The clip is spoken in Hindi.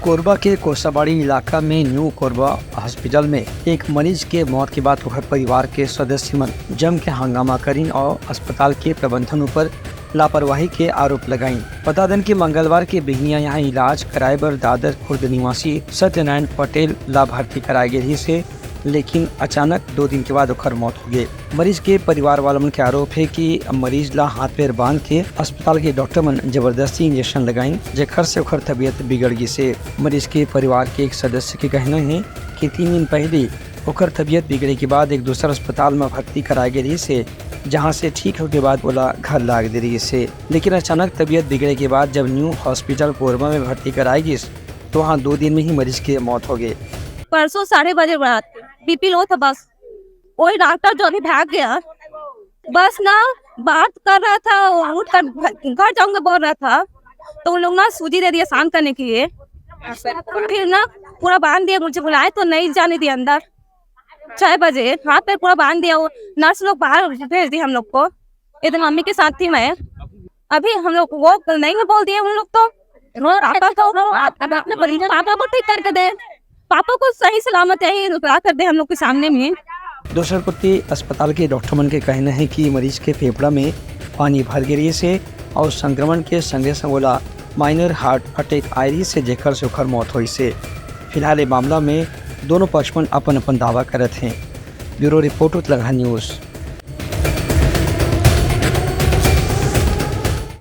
कोरबा के कोसाबाड़ी इलाका में न्यू कोरबा हॉस्पिटल में एक मरीज के मौत के बाद ओकर परिवार के सदस्य मन जम के हंगामा करीन और अस्पताल के प्रबंधन पर लापरवाही के आरोप लगाईं। बता दें कि मंगलवार के बिहनिया यहाँ इलाज कराए बर दादर खुर्द निवासी सत्यनारायण पटेल ला भर्ती कराए गए से, लेकिन अचानक 2 दिन के बाद ओकर मौत हो गई। मरीज के परिवार वालों के आरोप है कि मरीज ला हाथ पैर बांध के अस्पताल के डॉक्टर मन जबरदस्ती इंजेक्शन लगाई, जेकर से ओकर तबीयत बिगड़ गई से। मरीज के परिवार के एक सदस्य के कहना है कि 3 दिन पहले ओकर तबीयत बिगड़े के बाद एक दूसरा अस्पताल में भर्ती कराए गए से, जहां से ठीक होने के बाद बोला घर लाग दे रही से। लेकिन अचानक तबीयत बिगड़े के बाद जब न्यू हॉस्पिटल कोरबा में भर्ती कराई गई तो वहाँ 2 दिन में ही मरीज की मौत हो गई। परसों 12:30 बजे बीपी लो था, बस वही डॉक्टर जो अभी भाग गया, बस ना बात कर रहा था, उठ कर घर जाऊंगा बोल रहा था, तो उन लोग ना सूजी दे दिया शांत करने के लिए। फिर ना पूरा बांध दिया, मुझे बुलाए तो नहीं जाने दिया अंदर। 6 बजे हाथ पे पूरा बांध दिया, वो नर्स लोग बाहर भेज दी हम लोग को। इधर मम्मी के साथ थी मैं, अभी हम लोग वो नहीं बोल दिए उन लोग तो अपने पापा को ठीक करके दे, पापा को सही सलामत यही रुका कर दे हम लोग के सामने में। दूसरा कुत्ती अस्पताल के डॉक्टर मन के कहना है कि मरीज के फेफड़ा में पानी भर गिरी से और संक्रमण के संगे संगोला माइनर हार्ट अटैक आई से, जेकर से ओकर मौत हुई से। फिलहाल ये मामला में दोनों पक्ष अपन दावा करत हैं। Bureau report Uttarakhand news.